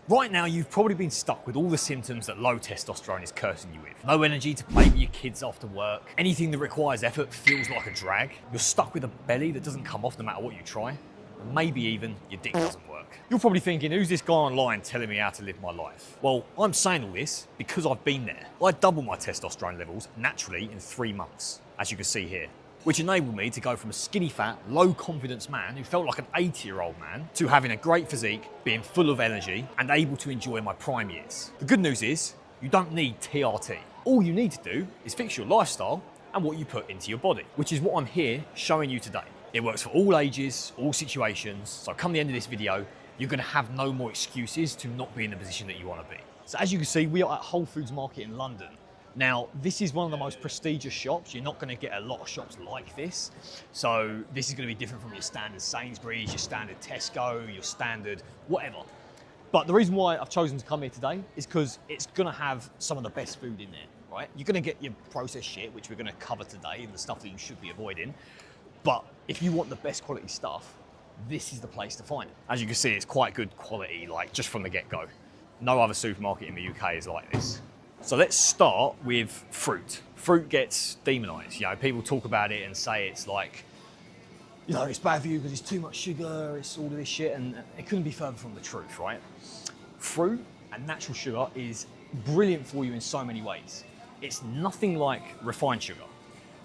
Right now, you've probably been stuck with all the symptoms that low testosterone is cursing you with. No energy to play with your kids after work. Anything that requires effort feels like a drag. You're stuck with a belly that doesn't come off no matter what you try. And maybe even your dick doesn't work. You're probably thinking, who's this guy online telling me how to live my life? Well, I'm saying all this because I've been there. I doubled my testosterone levels naturally in 3 months, as you can see here, which enabled me to go from a skinny fat, low confidence man who felt like an 80-year-old man to having a great physique, being full of energy and able to enjoy my prime years. The good news is you don't need TRT. All you need to do is fix your lifestyle and what you put into your body, which is what I'm here showing you today. It works for all ages, all situations. So come the end of this video, you're gonna have no more excuses to not be in the position that you wanna be. So as you can see, we are at Whole Foods Market in London. Now, this is one of the most prestigious shops. You're not gonna get a lot of shops like this. So this is gonna be different from your standard Sainsbury's, your standard Tesco, your standard whatever. But the reason why I've chosen to come here today is because it's gonna have some of the best food in there, right? You're gonna get your processed shit, which we're gonna cover today, and the stuff that you should be avoiding. But if you want the best quality stuff, this is the place to find it. As you can see, it's quite good quality, like just from the get-go. No other supermarket in the UK is like this. So let's start with fruit. Fruit gets demonized. You know, people talk about it and say it's like, you know, it's bad for you because it's too much sugar, it's all of this shit, and it couldn't be further from the truth, right? Fruit and natural sugar is brilliant for you in so many ways. It's nothing like refined sugar.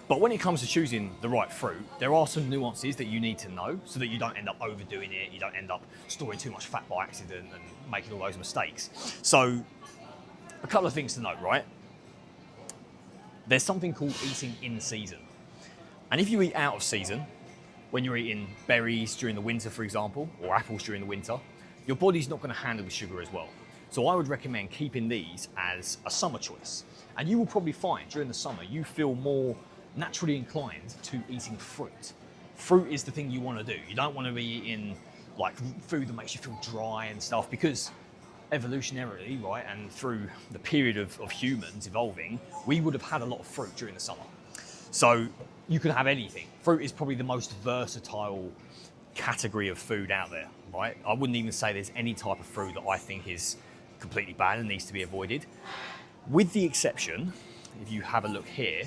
But when it comes to choosing the right fruit, there are some nuances that you need to know so that you don't end up overdoing it, you don't end up storing too much fat by accident and making all those mistakes. So, a couple of things to note, right? There's something called eating in season. And if you eat out of season, when you're eating berries during the winter, for example, or apples during the winter, your body's not gonna handle the sugar as well. So I would recommend keeping these as a summer choice. And you will probably find during the summer, you feel more naturally inclined to eating fruit. Fruit is the thing you want to do. You don't want to be eating like food that makes you feel dry and stuff, because evolutionarily, right, and through the period of humans evolving, we would have had a lot of fruit during the summer. So you can have anything. Fruit is probably the most versatile category of food out there, right? I wouldn't even say there's any type of fruit that I think is completely bad and needs to be avoided. With the exception, if you have a look here,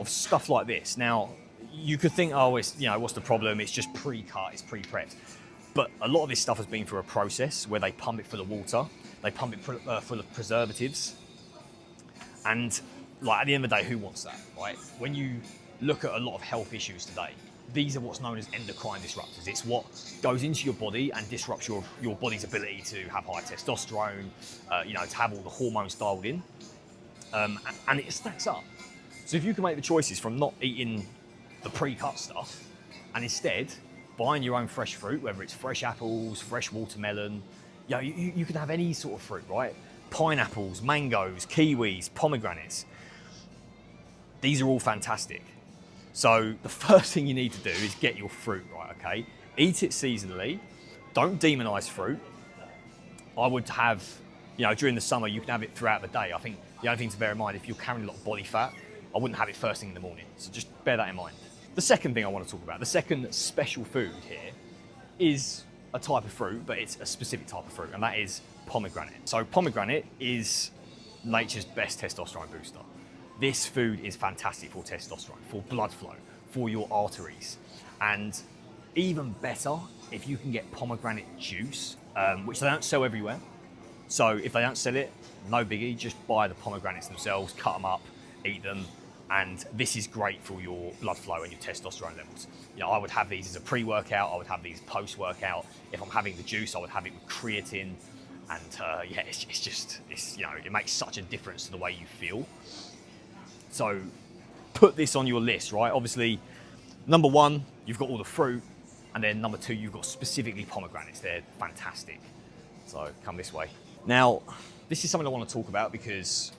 of stuff like this. Now, you could think, oh, it's, you know, what's the problem? It's just pre-cut, it's pre-prepped. But a lot of this stuff has been through a process where they pump it full of water, they pump it full of preservatives. And like at the end of the day, who wants that, right? When you look at a lot of health issues today, these are what's known as endocrine disruptors. It's what goes into your body and disrupts your body's ability to have high testosterone, you know, to have all the hormones dialed in. And it stacks up. So if you can make the choices from not eating the pre-cut stuff and instead buying your own fresh fruit, whether it's fresh apples, fresh watermelon, you know, you can have any sort of fruit, right? Pineapples, mangoes, kiwis, pomegranates. These are all fantastic. So the first thing you need to do is get your fruit right, okay? Eat it seasonally. Don't demonize fruit. I would have, you know, during the summer, you can have it throughout the day. I think the only thing to bear in mind, if you're carrying a lot of body fat, I wouldn't have it first thing in the morning. So just bear that in mind. The second thing I want to talk about, the second special food here, is a type of fruit, but it's a specific type of fruit, and that is pomegranate. So pomegranate is nature's best testosterone booster. This food is fantastic for testosterone, for blood flow, for your arteries. And even better, if you can get pomegranate juice, which they don't sell everywhere. So if they don't sell it, no biggie, just buy the pomegranates themselves, cut them up, eat them. And this is great for your blood flow and your testosterone levels. You know, I would have these as a pre-workout, I would have these post-workout. If I'm having the juice, I would have it with creatine. And yeah, it's you know, it makes such a difference to the way you feel. So put this on your list, right? Obviously, number one, you've got all the fruit. And then number two, you've got specifically pomegranates. They're fantastic. So come this way. Now, this is something I want to talk about because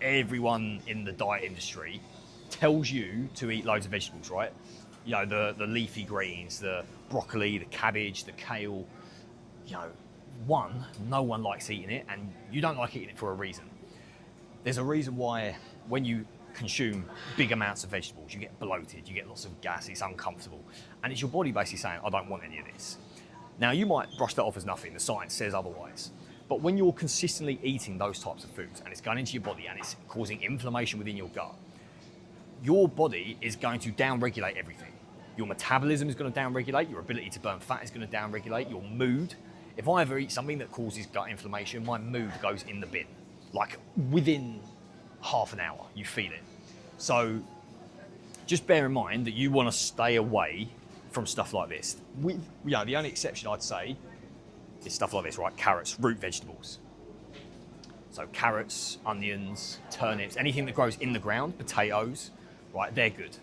everyone in the diet industry tells you to eat loads of vegetables, right? You know, the leafy greens, the broccoli, the cabbage, the kale. You know, no one likes eating it, and you don't like eating it for a reason. There's a reason why when you consume big amounts of vegetables, you get bloated, you get lots of gas, it's uncomfortable. And it's your body basically saying, I don't want any of this. Now, you might brush that off as nothing. The science says otherwise. But when you're consistently eating those types of foods and it's going into your body and it's causing inflammation within your gut, your body is going to downregulate everything. Your metabolism is going to downregulate, your ability to burn fat is going to downregulate, your mood. If I ever eat something that causes gut inflammation, my mood goes in the bin. Like within half an hour, you feel it. So just bear in mind that you want to stay away from stuff like this. The only exception I'd say is stuff like this, right? Carrots, root vegetables. So carrots, onions, turnips, anything that grows in the ground, potatoes, right? They're good.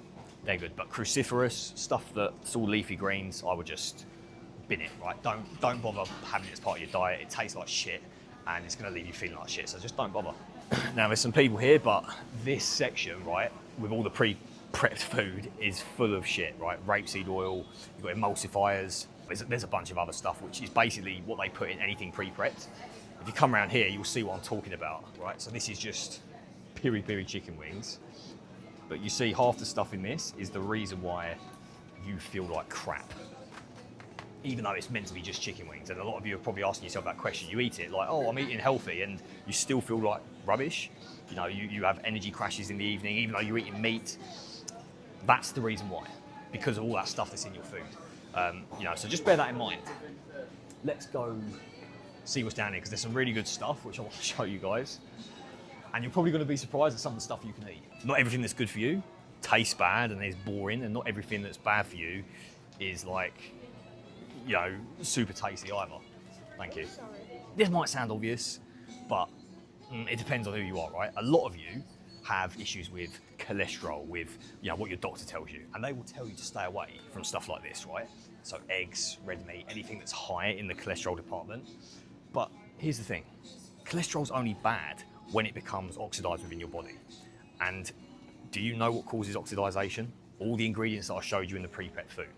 They're good. But cruciferous stuff that's all leafy greens, I would just bin it, right? Don't bother having it as part of your diet. It tastes like shit and it's going to leave you feeling like shit. So just don't bother. Now there's some people here, but this section, right, with all the pre-prepped food is full of shit, right? Rapeseed oil, you've got emulsifiers. There's a bunch of other stuff, which is basically what they put in anything pre-prepped. If you come around here, you'll see what I'm talking about, right? So this is just piri-piri chicken wings. But you see half the stuff in this is the reason why you feel like crap. Even though it's meant to be just chicken wings. And a lot of you are probably asking yourself that question. You eat it like, oh, I'm eating healthy, and you still feel like rubbish. You know, you have energy crashes in the evening, even though you're eating meat. That's the reason why, because of all that stuff that's in your food. So just bear that in mind. Let's go see what's down here, because there's some really good stuff which I want to show you guys. And you're probably going to be surprised at some of the stuff you can eat. Not everything that's good for you tastes bad and is boring, and not everything that's bad for you is like, super tasty either. Thank you. This might sound obvious, but it depends on who you are, right? A lot of you have issues with cholesterol, with what your doctor tells you, and they will tell you to stay away from stuff like this, right? So eggs, red meat, anything that's high in the cholesterol department. But here's the thing, cholesterol's only bad when it becomes oxidized within your body. And do you know what causes oxidization? All the ingredients that I showed you in the pre-prepped food.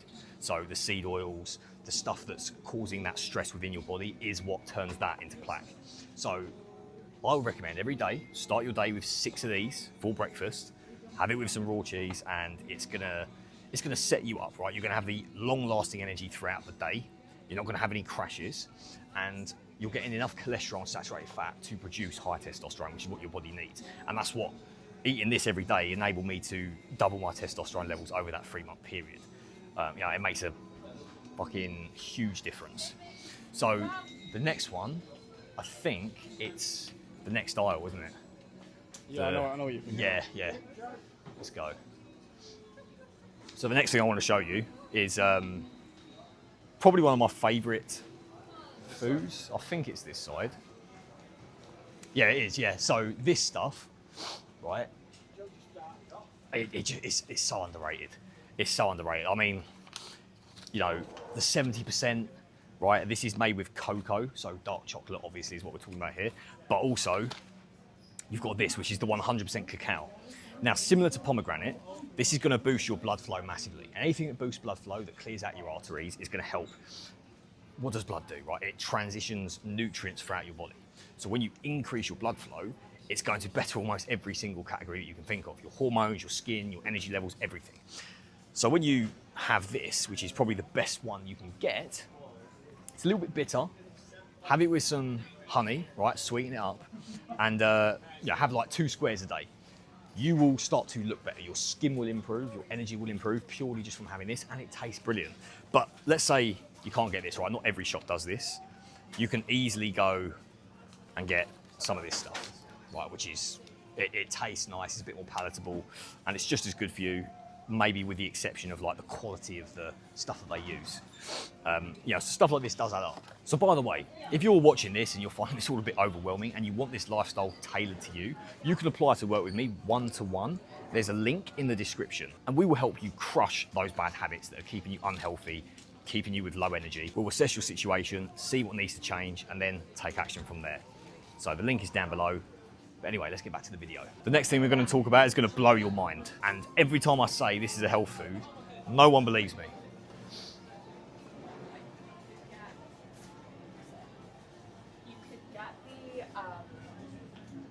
So the seed oils, the stuff that's causing that stress within your body is what turns that into plaque. So I would recommend every day, start your day with 6 of these for breakfast, have it with some raw cheese, and it's gonna set you up, right? You're gonna have the long-lasting energy throughout the day. You're not gonna have any crashes, and you're getting enough cholesterol and saturated fat to produce high testosterone, which is what your body needs. And that's what eating this every day enabled me to double my testosterone levels over that 3-month period. It makes a fucking huge difference. So the next one, I think it's the next aisle, isn't it? Yeah, I know what you're thinking. Yeah. Let's go. So the next thing I want to show you is probably one of my favourite foods. I think it's this side. Yeah, it is, yeah. So this stuff, right, it's so underrated. It's so underrated. I mean, the 70%, right, this is made with cocoa, so dark chocolate obviously is what we're talking about here, but also you've got this, which is the 100% cacao. Now, similar to pomegranate, this is going to boost your blood flow massively. And anything that boosts blood flow, that clears out your arteries, is going to help. What does blood do, right? It transitions nutrients throughout your body. So when you increase your blood flow, it's going to better almost every single category that you can think of. Your hormones, your skin, your energy levels, everything. So when you have this, which is probably the best one you can get, it's a little bit bitter. Have it with some honey, right? Sweeten it up. And have like 2 squares a day. You will start to look better. Your skin will improve, your energy will improve purely just from having this, and it tastes brilliant. But let's say you can't get this, right? Not every shop does this. You can easily go and get some of this stuff, right? Which is, it tastes nice, it's a bit more palatable, and it's just as good for you, maybe with the exception of like the quality of the stuff that they use. So stuff like this does add up. So by the way, if you're watching this and you're finding this all a bit overwhelming and you want this lifestyle tailored to you, you can apply to work with me one-to-one. There's a link in the description, and we will help you crush those bad habits that are keeping you unhealthy, keeping you with low energy. We'll assess your situation, see what needs to change, and then take action from there. So the link is down below. But anyway, let's get back to the video. The next thing we're going to talk about is going to blow your mind. And every time I say this is a health food, no one believes me. You could get the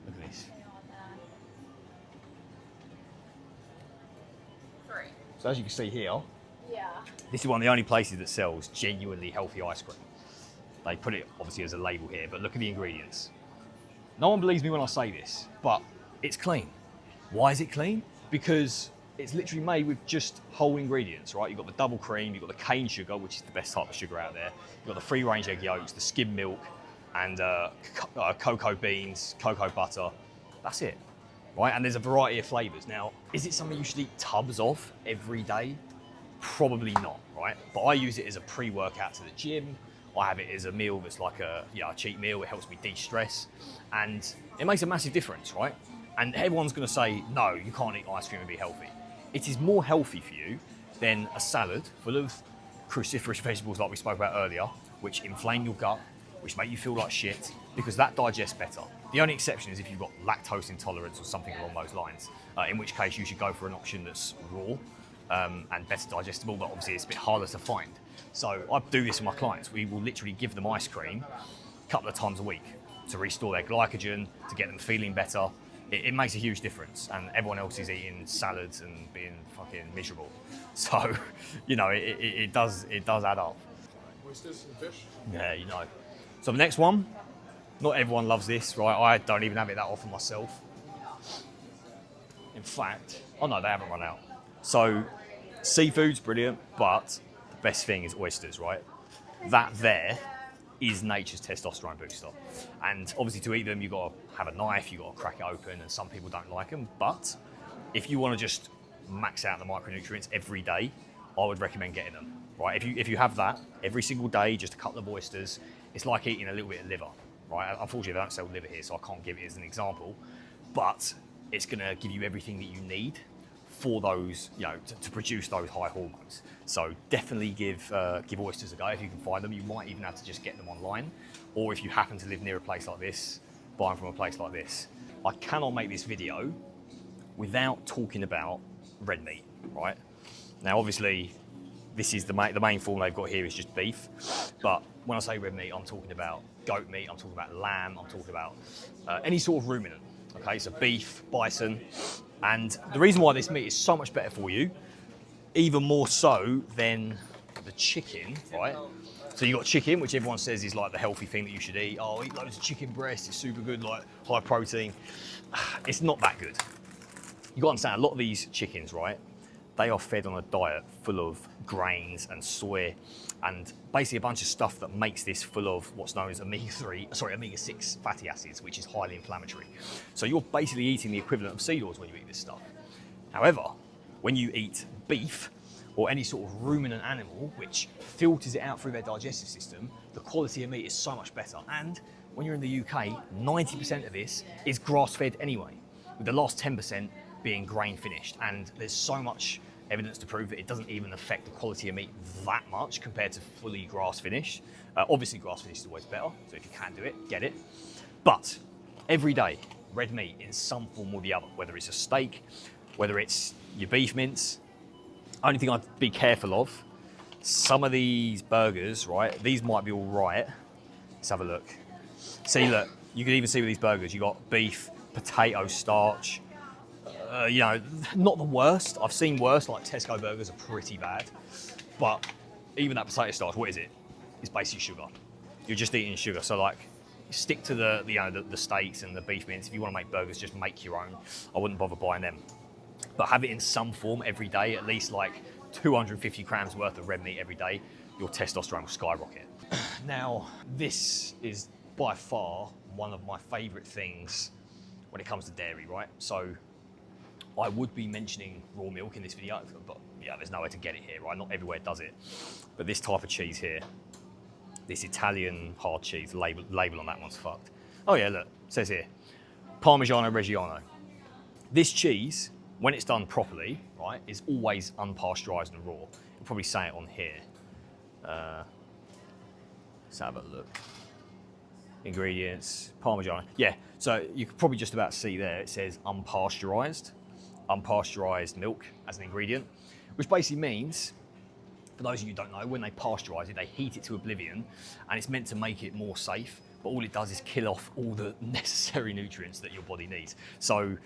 Look at this. Sorry. So as you can see here, Yeah. this is one of the only places that sells genuinely healthy ice cream. They put it obviously as a label here, but look at the ingredients. No one believes me when I say this, but it's clean. Why is it clean? Because it's literally made with just whole ingredients, right? You've got the double cream, you've got the cane sugar, which is the best type of sugar out there. You've got the free-range egg yolks, the skim milk, and cocoa beans, cocoa butter. That's it, right? And there's a variety of flavors. Now, is it something you should eat tubs of every day? Probably not, right? But I use it as a pre-workout to the gym. I have it as a meal that's like a cheat meal. It helps me de-stress, and it makes a massive difference, right? And everyone's going to say, no, you can't eat ice cream and be healthy. It is more healthy for you than a salad full of cruciferous vegetables like we spoke about earlier, which inflame your gut, which make you feel like shit, because that digests better. The only exception is if you've got lactose intolerance or something along those lines, in which case you should go for an option that's raw and better digestible, but obviously it's a bit harder to find. So I do this with my clients. We will literally give them ice cream a couple of times a week to restore their glycogen, to get them feeling better. It makes a huge difference, and everyone else is eating salads and being fucking miserable. So, you know, it does add up. Oysters and fish? Yeah, you know. So the next one, not everyone loves this, right? I don't even have it that often myself. In fact, oh no, they haven't run out. So seafood's brilliant, but the best thing is oysters, right? That there is nature's testosterone booster. And obviously to eat them, you've got to have a knife, you've got to crack it open, and some people don't like them. But if you want to just max out the micronutrients every day, I would recommend getting them, right? If you have that every single day, just a couple of oysters, it's like eating a little bit of liver, right? Unfortunately, they don't sell liver here, so I can't give it as an example, but it's going to give you everything that you need for those, you know, to produce those high hormones. So definitely give oysters a go if you can find them. You might even have to just get them online, or if you happen to live near a place like this, buy them from a place like this. I cannot make this video without talking about red meat, right? Now, obviously, this is the main form they've got here is just beef, but when I say red meat, I'm talking about goat meat, I'm talking about lamb, I'm talking about any sort of ruminant. Okay, so beef, bison. And the reason why this meat is so much better for you, even more so than the chicken, right? So you got chicken, which everyone says is like the healthy thing that you should eat. Oh, eat loads of chicken breast, it's super good, like high protein. It's not that good. You got to understand, a lot of these chickens, right? They are fed on a diet full of grains and soy and basically a bunch of stuff that makes this full of what's known as omega-6 fatty acids, which is highly inflammatory. So you're basically eating the equivalent of seed oils when you eat this stuff. However, when you eat beef or any sort of ruminant animal, which filters it out through their digestive system, the quality of meat is so much better. And when you're in the UK, 90% of this is grass-fed anyway, with the last 10% being grain finished. And there's so much evidence to prove that it doesn't even affect the quality of meat that much compared to fully grass finished. Obviously grass finished is always better, so if you can do it, get it. But every day, red meat in some form or the other, whether it's a steak, whether it's your beef mince. Only thing I'd be careful of, some of these burgers, right, these might be all right. Let's have a look. See, look, you can even see with these burgers, you got beef, potato starch, you know, not the worst. I've seen worse, like Tesco burgers are pretty bad. But even that potato starch, what is it? It's basically sugar. You're just eating sugar. So like, stick to the steaks and the beef mince. If you want to make burgers, just make your own. I wouldn't bother buying them. But have it in some form every day, at least like 250 grams worth of red meat every day, your testosterone will skyrocket. Now, this is by far one of my favorite things when it comes to dairy, right? So I would be mentioning raw milk in this video, but yeah, there's nowhere to get it here, right? Not everywhere does it. But this type of cheese here, this Italian hard cheese, label on that one's fucked. Oh yeah, look, it says here, Parmigiano Reggiano. This cheese, when it's done properly, right, is always unpasteurized and raw. You'll probably say it on here. Let's have a look. Ingredients, Parmigiano. Yeah, so you could probably just about see there, it says unpasteurized milk as an ingredient, which basically means, for those of you who don't know, when they pasteurize it, they heat it to oblivion, and it's meant to make it more safe, but all it does is kill off all the necessary nutrients that your body needs. So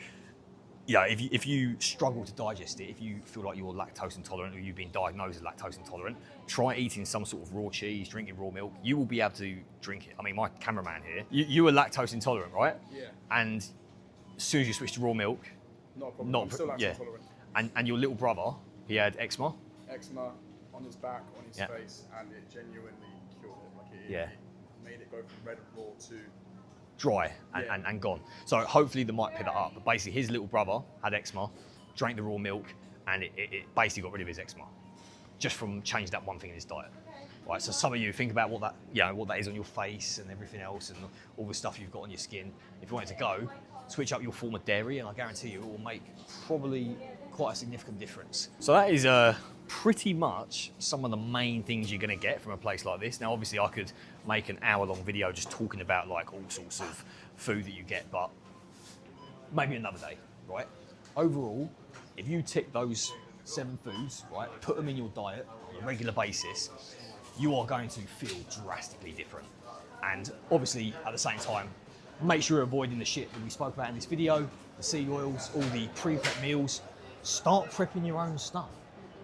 Yeah, if you struggle to digest it, if you feel like you're lactose intolerant or you've been diagnosed as lactose intolerant, try eating some sort of raw cheese, drinking raw milk. You will be able to drink it. I mean, my cameraman here, you were lactose intolerant, right? Yeah. And as soon as you switched to raw milk, Not a problem. I'm still lactose intolerant. And your little brother, he had eczema. Eczema on his back, on his Yeah. face, and it genuinely cured it. Like Yeah. it made it go from red and raw to Dry and gone. So hopefully they might pick that up. But basically his little brother had eczema, drank the raw milk, and it basically got rid of his eczema just from changing that one thing in his diet. Right, so some of you think about what that is on your face and everything else and all the stuff you've got on your skin. If you want it to go, switch up your form of dairy and I guarantee you it will make probably quite a significant difference. So that is pretty much some of the main things you're gonna get from a place like this. Now, obviously I could make an hour-long video just talking about like all sorts of food that you get, but maybe another day, right? Overall, if you tick those 7 foods, right, put them in your diet on a regular basis, you are going to feel drastically different. And obviously, at the same time, make sure you're avoiding the shit that we spoke about in this video, the seed oils, all the pre-prep meals. Start prepping your own stuff,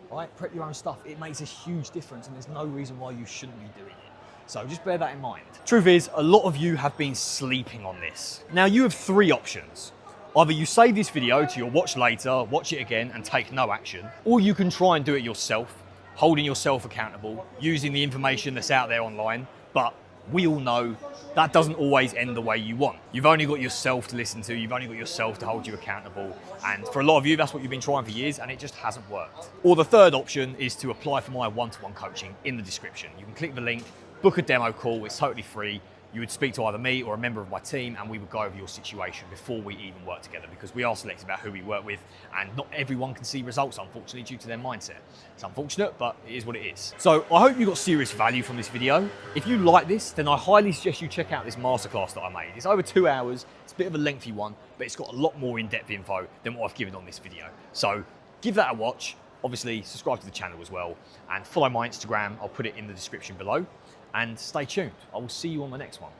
right? Prep your own stuff. It makes a huge difference and there's no reason why you shouldn't be doing it. So just bear that in mind. Truth is, a lot of you have been sleeping on this. Now you have 3 options. Either you save this video to your watch later, watch it again and take no action, or you can try and do it yourself, holding yourself accountable, using the information that's out there online, but we all know that doesn't always end the way you want. You've only got yourself to listen to, you've only got yourself to hold you accountable, and for a lot of you, that's what you've been trying for years, and it just hasn't worked. Or the third option is to apply for my one-to-one coaching in the description. You can click the link, book a demo call, it's totally free. You would speak to either me or a member of my team and we would go over your situation before we even work together because we are selective about who we work with and not everyone can see results, unfortunately, due to their mindset. It's unfortunate, but it is what it is. So I hope you got serious value from this video. If you like this, then I highly suggest you check out this masterclass that I made. It's over 2 hours, it's a bit of a lengthy one, but it's got a lot more in-depth info than what I've given on this video. So give that a watch. Obviously, subscribe to the channel as well and follow my Instagram. I'll put it in the description below. And stay tuned. I will see you on the next one.